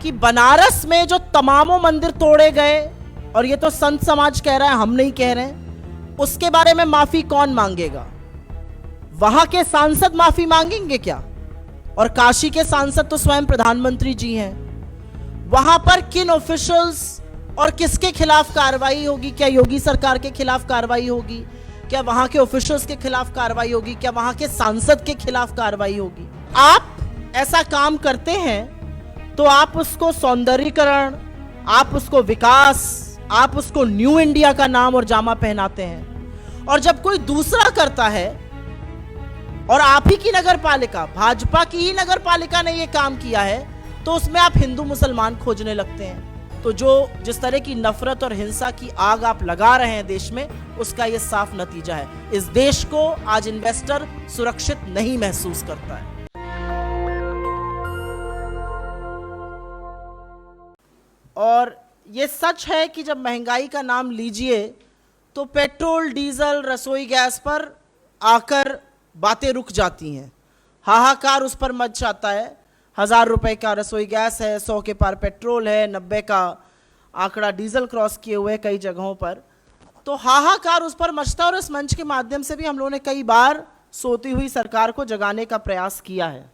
कि बनारस में जो तमामों मंदिर तोड़े गए, और ये तो संत समाज कह रहा है, हम नहीं कह रहे हैं, उसके बारे में माफी कौन मांगेगा? वहां के सांसद माफी मांगेंगे क्या? और काशी के सांसद तो स्वयं प्रधानमंत्री जी हैं। वहां पर किन ऑफिशियल्स और किसके खिलाफ कार्रवाई होगी? क्या योगी सरकार के खिलाफ कार्रवाई होगी? क्या वहां के ऑफिशियल्स के खिलाफ कार्रवाई होगी? क्या वहां के सांसद के खिलाफ कार्रवाई होगी? आप ऐसा काम करते हैं तो आप उसको सौंदर्यीकरण, आप उसको विकास, आप उसको न्यू इंडिया का नाम और जामा पहनाते हैं। और जब कोई दूसरा करता है, और आप ही की नगर पालिका, भाजपा की ही नगर पालिका ने यह काम किया है, तो उसमें आप हिंदू मुसलमान खोजने लगते हैं। तो जिस तरह की नफरत और हिंसा की आग आप लगा रहे हैं देश में, उसका यह साफ नतीजा है। इस देश को आज इन्वेस्टर सुरक्षित नहीं महसूस करता है। और यह सच है कि जब महंगाई का नाम लीजिए तो पेट्रोल, डीजल, रसोई गैस पर आकर बातें रुक जाती हैं। हाहाकार उस पर मच जाता है। 1000 रुपए का रसोई गैस है, 100 के पार पेट्रोल है, 90 का आंकड़ा डीजल क्रॉस किए हुए कई जगहों पर। तो हाहाकार उस पर मचता है। और इस मंच के माध्यम से भी हम लोगों ने कई बार सोती हुई सरकार को जगाने का प्रयास किया है।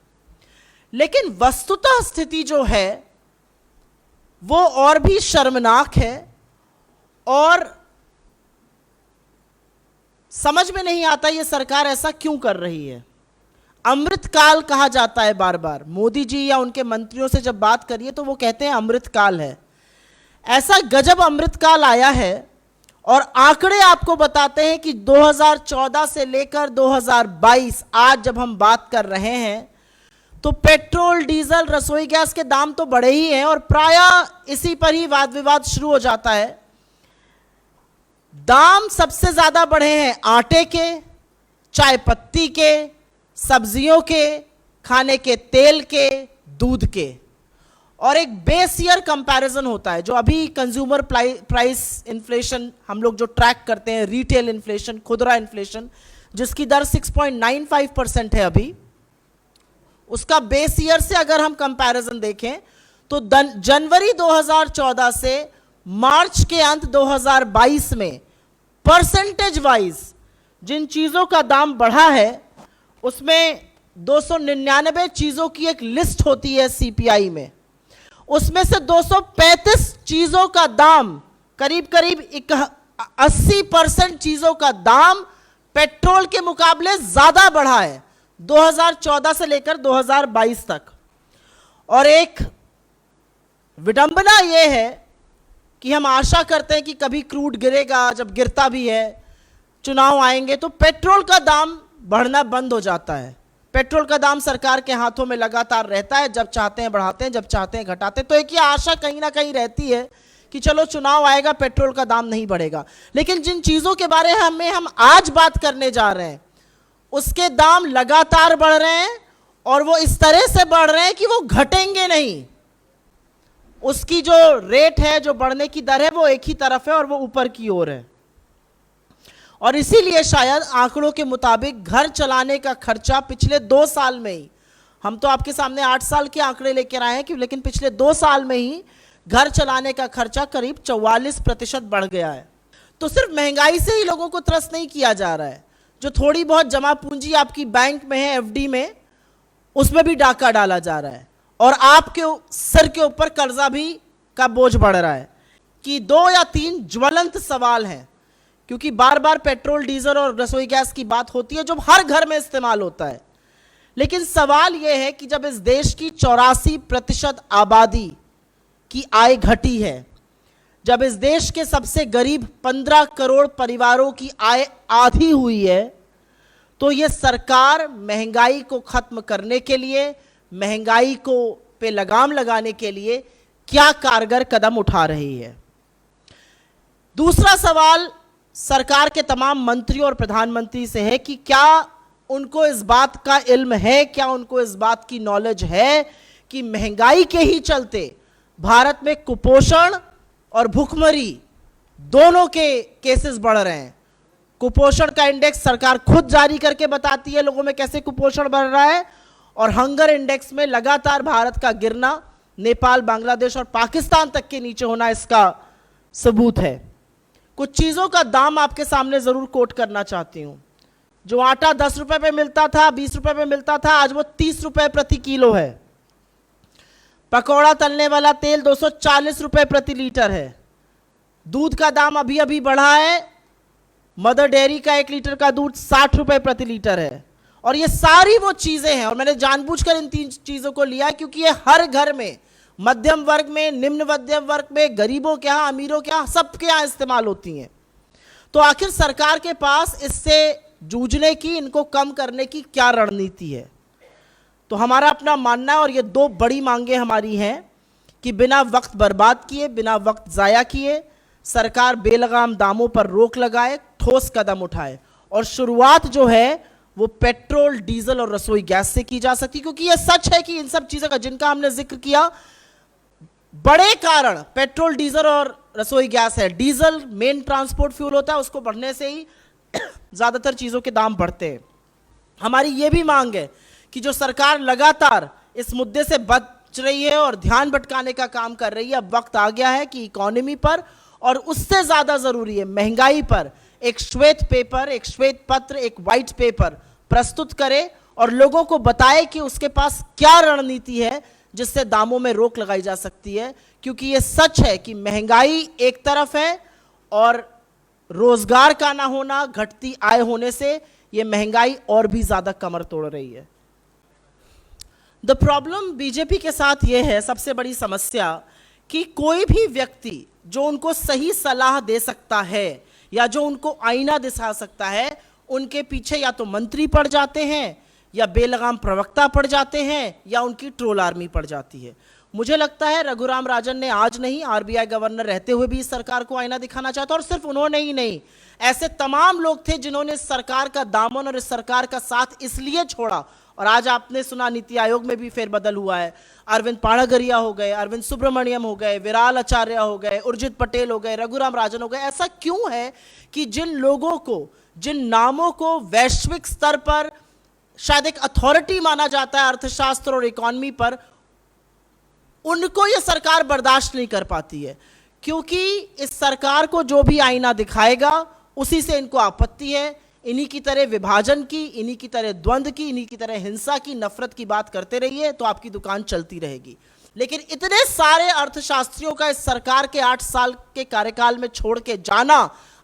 लेकिन वस्तुतः स्थिति जो है वो और भी शर्मनाक है, और समझ में नहीं आता ये सरकार ऐसा क्यों कर रही है। अमृतकाल कहा जाता है बार बार। मोदी जी या उनके मंत्रियों से जब बात करिए तो वो कहते हैं अमृतकाल है। ऐसा गजब अमृतकाल आया है, और आंकड़े आपको बताते हैं कि 2014 से लेकर 2022 आज जब हम बात कर रहे हैं, तो पेट्रोल, डीजल, रसोई गैस के दाम तो बढ़े ही हैं, और प्रायः इसी पर ही वाद विवाद शुरू हो जाता है। दाम सबसे ज्यादा बढ़े हैं आटे के, चाय पत्ती के, सब्जियों के, खाने के तेल के, दूध के। और एक बेस ईयर कंपैरिजन होता है, जो अभी कंज्यूमर प्राइस इन्फ्लेशन हम लोग जो ट्रैक करते हैं, रिटेल इन्फ्लेशन, खुदरा इन्फ्लेशन, जिसकी दर 6.95% है अभी, उसका बेस ईयर से अगर हम कंपैरिजन देखें तो जनवरी 2014 से मार्च के अंत 2022 में परसेंटेज वाइज जिन चीजों का दाम बढ़ा है, उसमें 299 चीजों की एक लिस्ट होती है सीपीआई में। उसमें से 235 चीजों का दाम, करीब करीब 80% चीजों का दाम पेट्रोल के मुकाबले ज्यादा बढ़ा है 2014 से लेकर 2022 तक। और एक विडंबना यह है कि हम आशा करते हैं कि कभी क्रूड गिरेगा, जब गिरता भी है, चुनाव आएंगे तो पेट्रोल का दाम बढ़ना बंद हो जाता है। पेट्रोल का दाम सरकार के हाथों में लगातार रहता है, जब चाहते हैं बढ़ाते हैं, जब चाहते हैं घटाते हैं। तो एक ये आशा कहीं ना कहीं रहती है कि चलो चुनाव आएगा, पेट्रोल का दाम नहीं बढ़ेगा। लेकिन जिन चीजों के बारे में हम आज बात करने जा रहे हैं, उसके दाम लगातार बढ़ रहे हैं, और वो इस तरह से बढ़ रहे हैं कि वो घटेंगे नहीं। उसकी जो रेट है, जो बढ़ने की दर है, वो एक ही तरफ है और वो ऊपर की ओर है। और इसीलिए शायद आंकड़ों के मुताबिक घर चलाने का खर्चा पिछले 2 साल में ही, हम तो आपके सामने 8 साल के आंकड़े लेकर आए हैं, लेकिन पिछले 2 साल में ही घर चलाने का खर्चा करीब 44% बढ़ गया है। तो सिर्फ महंगाई से ही लोगों को त्रस्त नहीं किया जा रहा है। जो थोड़ी बहुत जमा पूंजी आपकी बैंक में है, एफडी में, उसमें भी डाका डाला जा रहा है, और आपके सर के ऊपर कर्जा भी का बोझ बढ़ रहा है। कि 2 या 3 ज्वलंत सवाल हैं, क्योंकि बार बार पेट्रोल, डीजल और रसोई गैस की बात होती है जो हर घर में इस्तेमाल होता है। लेकिन सवाल यह है कि जब इस देश की 84% आबादी की आय घटी है, जब इस देश के सबसे गरीब 15 करोड़ परिवारों की आय आधी हुई है, तो यह सरकार महंगाई को खत्म करने के लिए, महंगाई को पे लगाम लगाने के लिए क्या कारगर कदम उठा रही है। दूसरा सवाल सरकार के तमाम मंत्रियों और प्रधानमंत्री से है कि क्या उनको इस बात का इल्म है, क्या उनको इस बात की नॉलेज है कि महंगाई के ही चलते भारत में कुपोषण और भूखमरी दोनों के केसेस बढ़ रहे हैं। कुपोषण का इंडेक्स सरकार खुद जारी करके बताती है लोगों में कैसे कुपोषण बढ़ रहा है, और हंगर इंडेक्स में लगातार भारत का गिरना नेपाल, बांग्लादेश और पाकिस्तान तक के नीचे होना इसका सबूत है। कुछ चीजों का दाम आपके सामने जरूर कोट करना चाहती हूं। जो आटा 10 रुपए पे मिलता था, 20 रुपए पे मिलता था, आज वो 30 रुपए प्रति किलो है। पकौड़ा तलने वाला तेल 240 रुपए प्रति लीटर है। दूध का दाम अभी अभी बढ़ा है। मदर डेयरी का 1 लीटर का दूध 60 रुपए प्रति लीटर है। और ये सारी वो चीजें हैं, और मैंने जानबूझकर इन 3 चीजों को लिया क्योंकि ये हर घर में, मध्यम वर्ग में, निम्न मध्यम वर्ग में, गरीबों के यहाँ, अमीरों के यहाँ, सबके यहाँ इस्तेमाल होती हैं। तो आखिर सरकार के पास इससे जूझने की, इनको कम करने की क्या रणनीति है? तो हमारा अपना मानना है, और ये 2 बड़ी मांगे हमारी हैं कि बिना वक्त बर्बाद किए, बिना वक्त ज़ाया किए सरकार बेलगाम दामों पर रोक लगाए, ठोस कदम उठाए। और शुरुआत जो है वो पेट्रोल, डीजल और रसोई गैस से की जा सकती, क्योंकि ये सच है कि इन सब चीज़ों का, जिनका हमने जिक्र किया, बड़े कारण पेट्रोल, डीजल और रसोई गैस है। डीजल मेन ट्रांसपोर्ट फ्यूल होता है, उसको बढ़ने से ही ज़्यादातर चीज़ों के दाम बढ़ते हैं। हमारी ये भी मांग है कि जो सरकार लगातार इस मुद्दे से बच रही है और ध्यान भटकाने का काम कर रही है, अब वक्त आ गया है कि इकोनॉमी पर, और उससे ज़्यादा ज़रूरी है महंगाई पर, एक श्वेत पेपर, एक श्वेत पत्र, एक वाइट पेपर प्रस्तुत करे और लोगों को बताए कि उसके पास क्या रणनीति है जिससे दामों में रोक लगाई जा सकती है। क्योंकि ये सच है कि महंगाई एक तरफ है और रोजगार का ना होना, घटती आय होने से ये महंगाई और भी ज्यादा कमर तोड़ रही है। द प्रॉब्लम बीजेपी के साथ ये है, सबसे बड़ी समस्या, कि कोई भी व्यक्ति जो उनको सही सलाह दे सकता है या जो उनको आईना दिखा सकता है, उनके पीछे या तो मंत्री पड़ जाते हैं, या बेलगाम प्रवक्ता पड़ जाते हैं, या उनकी ट्रोल आर्मी पड़ जाती है। मुझे लगता है रघुराम राजन ने आज नहीं, आरबीआई गवर्नर रहते हुए भी इस सरकार को आईना दिखाना चाहता, और सिर्फ उन्होंने ही नहीं, ऐसे तमाम लोग थे जिन्होंने इस सरकार का दामन और इस सरकार का साथ इसलिए छोड़ा। और आज आपने सुना नीति आयोग में भी फेरबदल हुआ है। अरविंद पाणागरिया हो गए, अरविंद सुब्रमण्यम हो गए, विराल आचार्य हो गए, उर्जित पटेल हो गए, रघुराम राजन हो गए। ऐसा क्यों है कि जिन लोगों को, जिन नामों को वैश्विक स्तर पर शायद एक अथॉरिटी माना जाता है अर्थशास्त्र और इकोनॉमी पर, उनको यह सरकार बर्दाश्त नहीं कर पाती है? क्योंकि इस सरकार को जो भी आईना दिखाएगा उसी से इनको आपत्ति है। इन्हीं की तरह विभाजन की, इन्हीं की तरह द्वंद्व की, इन्हीं की तरह हिंसा की, नफरत की बात करते रहिए तो आपकी दुकान चलती रहेगी। लेकिन इतने सारे अर्थशास्त्रियों का इस सरकार के 8 साल के कार्यकाल में छोड़ के जाना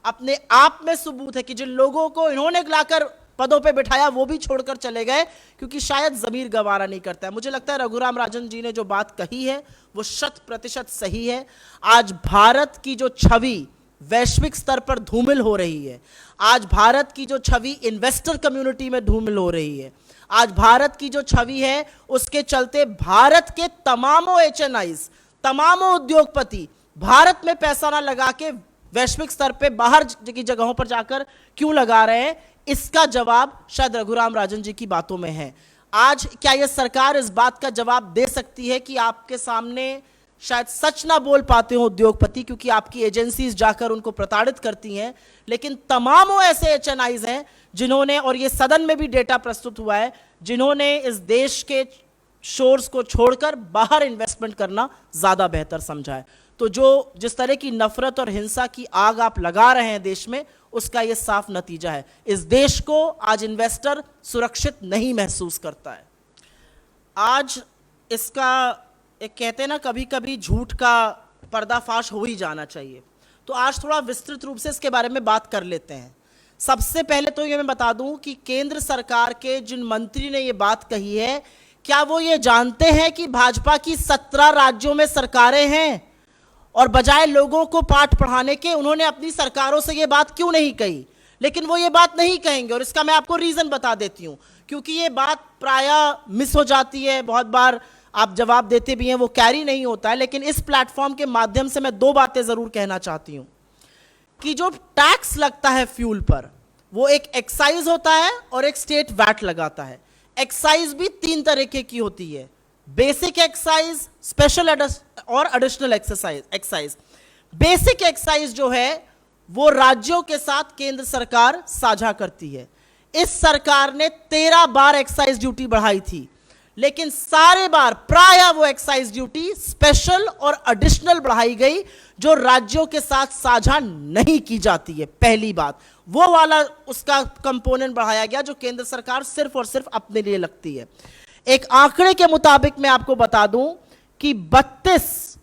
अपने आप में सबूत है कि जिन लोगों को इन्होंने लाकर पदों पे बिठाया वो भी छोड़कर चले गए, क्योंकि शायद जमीर गवारा नहीं करता है। मुझे लगता है रघुराम राजन जी ने जो बात कही है वो 100% सही है। आज भारत की जो छवि वैश्विक स्तर पर धूमिल हो रही है, आज भारत की जो छवि इन्वेस्टर कम्युनिटी में धूमिल हो रही है, आज भारत की जो छवि है उसके चलते भारत के तमामों एचएनआईज, तमामों उद्योगपति भारत में पैसा ना लगा के वैश्विक स्तर पे बाहर की जगहों पर जाकर क्यों लगा रहे हैं, इसका जवाब शायद रघुराम राजन जी की बातों में है। आज क्या यह सरकार इस बात का जवाब दे सकती है कि आपके सामने शायद सच ना बोल पाते हो उद्योगपति, क्योंकि आपकी एजेंसीज जाकर उनको प्रताड़ित करती हैं, लेकिन तमामों ऐसे एचएनआईज हैं जिन्होंने, और ये सदन में भी डेटा प्रस्तुत हुआ है, जिन्होंने इस देश के शोर्स को छोड़कर बाहर इन्वेस्टमेंट करना ज्यादा बेहतर समझा है। तो जो जिस तरह की नफरत और हिंसा की आग आप लगा रहे हैं देश में, उसका यह साफ नतीजा है। इस देश को आज इन्वेस्टर सुरक्षित नहीं महसूस करता है। आज इसका एक कहते हैं ना, कभी कभी झूठ का पर्दाफाश हो ही जाना चाहिए। तो आज थोड़ा विस्तृत रूप से इसके बारे में बात कर लेते हैं। सबसे पहले तो ये मैं बता दूं कि केंद्र सरकार के जिन मंत्री ने ये बात कही है, क्या वो ये जानते हैं कि भाजपा की 17 राज्यों में सरकारें हैं, और बजाय लोगों को पाठ पढ़ाने के उन्होंने अपनी सरकारों से ये बात क्यों नहीं कही? लेकिन वो ये बात नहीं कहेंगे, और इसका मैं आपको रीजन बता देती हूं। क्योंकि ये बात प्रायः मिस हो जाती है, बहुत बार आप जवाब देते भी हैं, वो कैरी नहीं होता है। लेकिन इस प्लेटफॉर्म के माध्यम से मैं 2 बातें जरूर कहना चाहती हूं कि जो टैक्स लगता है फ्यूल पर, वो एक एक्साइज होता है और एक स्टेट वैट लगाता है। एक्साइज भी 3 तरीके की होती है, बेसिक एक्साइज, स्पेशल और एडिशनल एक्साइज। बेसिक एक्साइज जो है वो राज्यों के साथ केंद्र सरकार साझा करती है। इस सरकार ने 13 बार एक्साइज ड्यूटी बढ़ाई थी, लेकिन सारे बार प्राय वो एक्साइज ड्यूटी स्पेशल और एडिशनल बढ़ाई गई जो राज्यों के साथ साझा नहीं की जाती है। पहली बात वो वाला उसका कंपोनेंट बढ़ाया गया जो केंद्र सरकार सिर्फ और सिर्फ अपने लिए लगती है। एक आंकड़े के मुताबिक मैं आपको बता दूं कि 32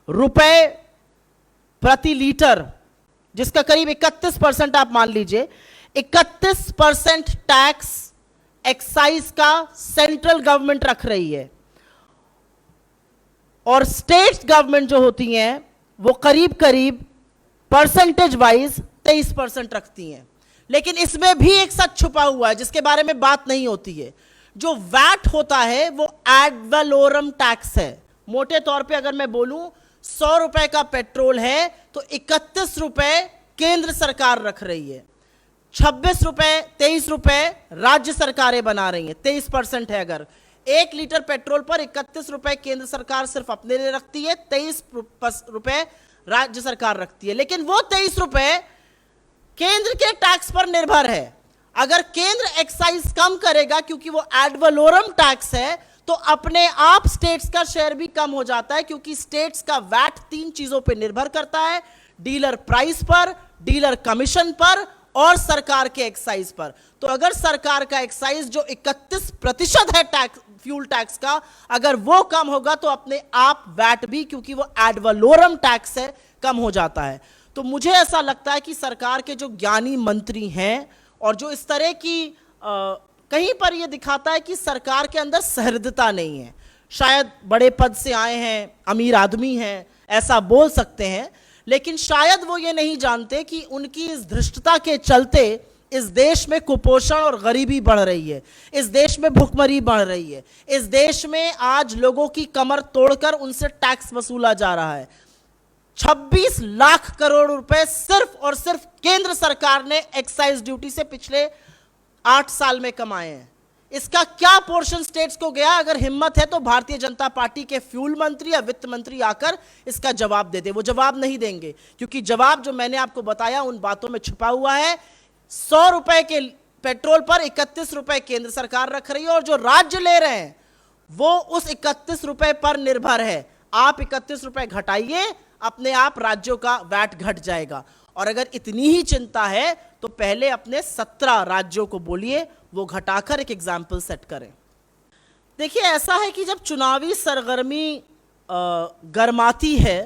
रुपए प्रति लीटर, जिसका करीब 31% आप मान लीजिए, 31% टैक्स एक्साइज का सेंट्रल गवर्नमेंट रख रही है और स्टेट गवर्नमेंट जो होती हैं वो करीब करीब परसेंटेज वाइज 23% रखती हैं। लेकिन इसमें भी एक सच छुपा हुआ है जिसके बारे में बात नहीं होती है। जो वैट होता है वो एड वैलोरम टैक्स है। मोटे तौर पे अगर मैं बोलूं 100 रुपए का पेट्रोल है तो 31 रुपए केंद्र सरकार रख रही है, 26 रुपए 23 रुपए राज्य सरकारें बना रही हैं। 23% है। अगर 1 लीटर पेट्रोल पर 31 रुपए केंद्र सरकार सिर्फ अपने लिए रखती है, 23 रुपए राज्य सरकार रखती है। लेकिन वो 23 रुपए केंद्र के टैक्स पर निर्भर है। अगर केंद्र एक्साइज कम करेगा क्योंकि वो एड वैलोरम टैक्स है तो अपने आप स्टेट्स का शेयर भी कम हो जाता है, क्योंकि स्टेट्स का वैट 3 चीजों पर निर्भर करता है, डीलर प्राइस पर, डीलर कमीशन पर और सरकार के एक्साइज पर। तो अगर सरकार का एक्साइज जो 31% है टैक्स, फ्यूल टैक्स का, अगर वो कम होगा तो अपने आप वैट भी, क्योंकि वो एड वैलोरम टैक्स है, कम हो जाता है। तो मुझे ऐसा लगता है कि सरकार के जो ज्ञानी मंत्री हैं और जो इस तरह की कहीं पर यह दिखाता है कि सरकार के अंदर सहृदयता नहीं है, शायद बड़े पद से आए हैं, अमीर आदमी हैं, ऐसा बोल सकते हैं, लेकिन शायद वो ये नहीं जानते कि उनकी इस धृष्टता के चलते इस देश में कुपोषण और गरीबी बढ़ रही है, इस देश में भुखमरी बढ़ रही है, इस देश में आज लोगों की कमर तोड़कर उनसे टैक्स वसूला जा रहा है। 26 लाख करोड़ रुपए सिर्फ और सिर्फ केंद्र सरकार ने एक्साइज ड्यूटी से पिछले 8 साल में कमाए हैं। इसका क्या पोर्शन स्टेट्स को गया? अगर हिम्मत है तो भारतीय जनता पार्टी के फ्यूल मंत्री या वित्त मंत्री आकर इसका जवाब दे दे। वो जवाब नहीं देंगे, क्योंकि जवाब जो मैंने आपको बताया उन बातों में छुपा हुआ है। 100 रुपए के पेट्रोल पर 31 रुपए केंद्र सरकार रख रही है और जो राज्य ले रहे हैं वो उस 31 रुपए पर निर्भर है। आप 31 रुपए घटाइए, अपने आप राज्यों का वैट घट जाएगा। और अगर इतनी ही चिंता है तो पहले अपने 17 राज्यों को बोलिए वो घटाकर एक एग्जाम्पल सेट करें। देखिए, ऐसा है कि जब चुनावी सरगर्मी गरमाती है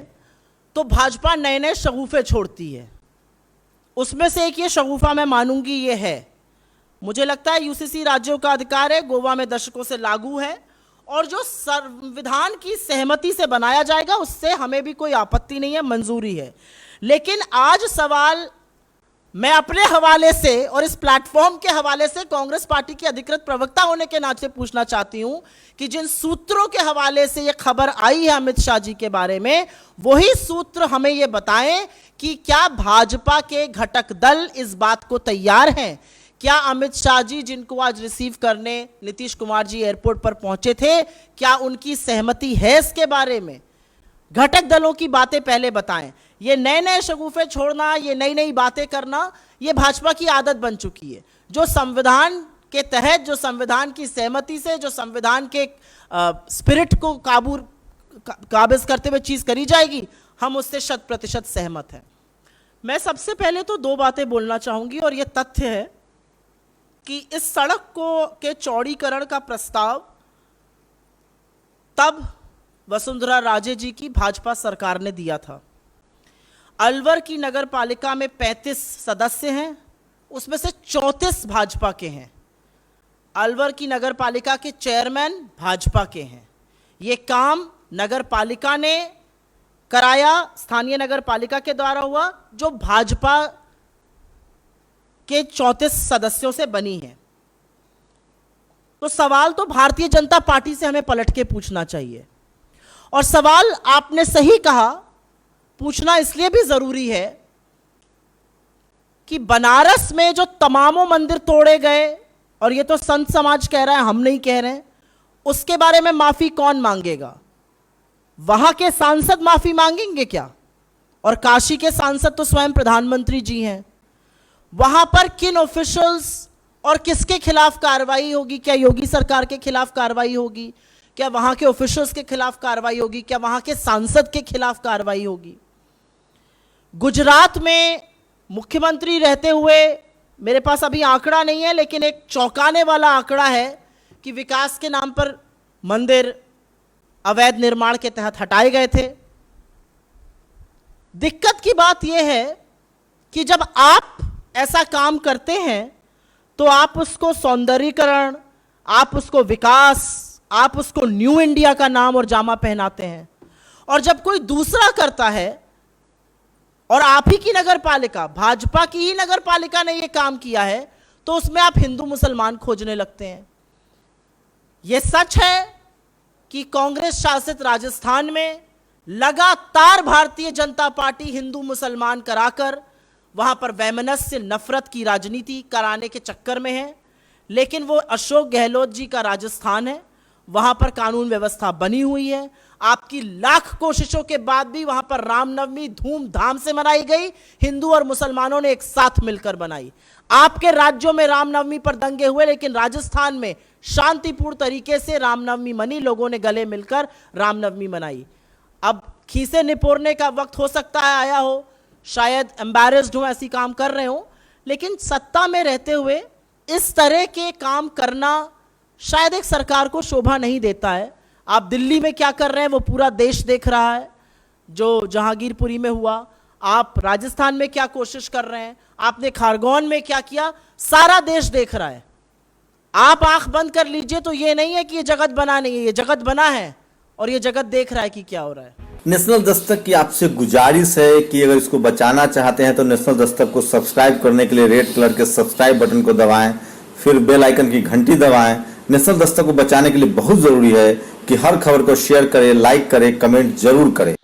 तो भाजपा नए नए शगुफे छोड़ती है। उसमें से एक ये शगुफा मैं मानूंगी ये है, मुझे लगता है यूसीसी राज्यों का अधिकार है, गोवा में दशकों से लागू है और जो संविधान की सहमति से बनाया जाएगा उससे हमें भी कोई आपत्ति नहीं है, मंजूरी है। लेकिन आज सवाल मैं अपने हवाले से और इस प्लेटफॉर्म के हवाले से कांग्रेस पार्टी के अधिकृत प्रवक्ता होने के नाते पूछना चाहती हूं कि जिन सूत्रों के हवाले से यह खबर आई है अमित शाह जी के बारे में, वही सूत्र हमें यह बताएं कि क्या भाजपा के घटक दल इस बात को तैयार हैं? क्या अमित शाह जी, जिनको आज रिसीव करने नीतीश कुमार जी एयरपोर्ट पर पहुंचे थे, क्या उनकी सहमति है इसके बारे में? घटक दलों की बातें पहले बताएं। ये नए नए शगुफे छोड़ना, ये नई नई बातें करना, ये भाजपा की आदत बन चुकी है। जो संविधान के तहत, जो संविधान की सहमति से, जो संविधान के स्पिरिट को काबिज करते हुए चीज करी जाएगी, हम उससे 100% सहमत हैं। मैं सबसे पहले तो 2 बातें बोलना चाहूंगी और यह तथ्य है कि इस सड़क के चौड़ीकरण का प्रस्ताव तब वसुंधरा राजे जी की भाजपा सरकार ने दिया था। अलवर की नगर पालिका में 35 सदस्य हैं, उसमें से 34 भाजपा के हैं। अलवर की नगर पालिका के चेयरमैन भाजपा के हैं। ये काम नगर पालिका ने कराया, स्थानीय नगर पालिका के द्वारा हुआ, जो भाजपा के 34 सदस्यों से बनी है। तो सवाल तो भारतीय जनता पार्टी से हमें पलट के पूछना चाहिए। और सवाल आपने सही कहा, पूछना इसलिए भी जरूरी है कि बनारस में जो तमामों मंदिर तोड़े गए, और ये तो संत समाज कह रहा है, हम नहीं कह रहे हैं, उसके बारे में माफी कौन मांगेगा? वहां के सांसद माफी मांगेंगे क्या? और काशी के सांसद तो स्वयं प्रधानमंत्री जी हैं। वहां पर किन ऑफिशियल्स और किसके खिलाफ कार्रवाई होगी? क्या योगी सरकार के खिलाफ कार्रवाई होगी? क्या वहां के ऑफिशियल्स के खिलाफ कार्रवाई होगी? क्या वहां के सांसद के खिलाफ कार्रवाई होगी? गुजरात में मुख्यमंत्री रहते हुए, मेरे पास अभी आंकड़ा नहीं है, लेकिन एक चौंकाने वाला आंकड़ा है कि विकास के नाम पर मंदिर अवैध निर्माण के तहत हटाए गए थे। दिक्कत की बात यह है कि जब आप ऐसा काम करते हैं तो आप उसको सौंदर्यीकरण, आप उसको विकास, आप उसको न्यू इंडिया का नाम और जामा पहनाते हैं। और जब कोई दूसरा करता है और आप ही की नगर पालिका, भाजपा की ही नगर पालिका ने यह काम किया है, तो उसमें आप हिंदू मुसलमान खोजने लगते हैं। यह सच है कि कांग्रेस शासित राजस्थान में लगातार भारतीय जनता पार्टी हिंदू मुसलमान कराकर वहां पर वैमनस्य, नफरत की राजनीति कराने के चक्कर में है। लेकिन वो अशोक गहलोत जी का राजस्थान है, वहां पर कानून व्यवस्था बनी हुई है। आपकी लाख कोशिशों के बाद भी वहां पर रामनवमी धूमधाम से मनाई गई, हिंदू और मुसलमानों ने एक साथ मिलकर बनाई। आपके राज्यों में रामनवमी पर दंगे हुए, लेकिन राजस्थान में शांतिपूर्ण तरीके से रामनवमी मनी, लोगों ने गले मिलकर रामनवमी मनाई। अब खीसे निपोरने का वक्त हो सकता है आया हो, शायद एम्बैरेस्ड हो, ऐसी काम कर रहे हो, लेकिन सत्ता में रहते हुए इस तरह के काम करना शायद एक सरकार को शोभा नहीं देता है। आप दिल्ली में क्या कर रहे हैं वो पूरा देश देख रहा है, जो जहांगीरपुरी में हुआ। आप राजस्थान में क्या कोशिश कर रहे हैं, आपने खारगोन में क्या किया, सारा देश देख रहा है। आप आंख बंद कर लीजिए तो ये नहीं है कि ये जगत बना नहीं है, ये जगत बना है और ये जगत देख रहा है कि क्या हो रहा है। नेशनल दस्तक की आपसे गुजारिश है कि अगर इसको बचाना चाहते हैं तो नेशनल दस्तक को सब्सक्राइब करने के लिए रेड कलर के सब्सक्राइब बटन को दबाएं, फिर बेल आइकन की घंटी दबाएं। नेशनल दस्तक को बचाने के लिए बहुत जरूरी है कि हर खबर को शेयर करें, लाइक करें, कमेंट जरूर करें।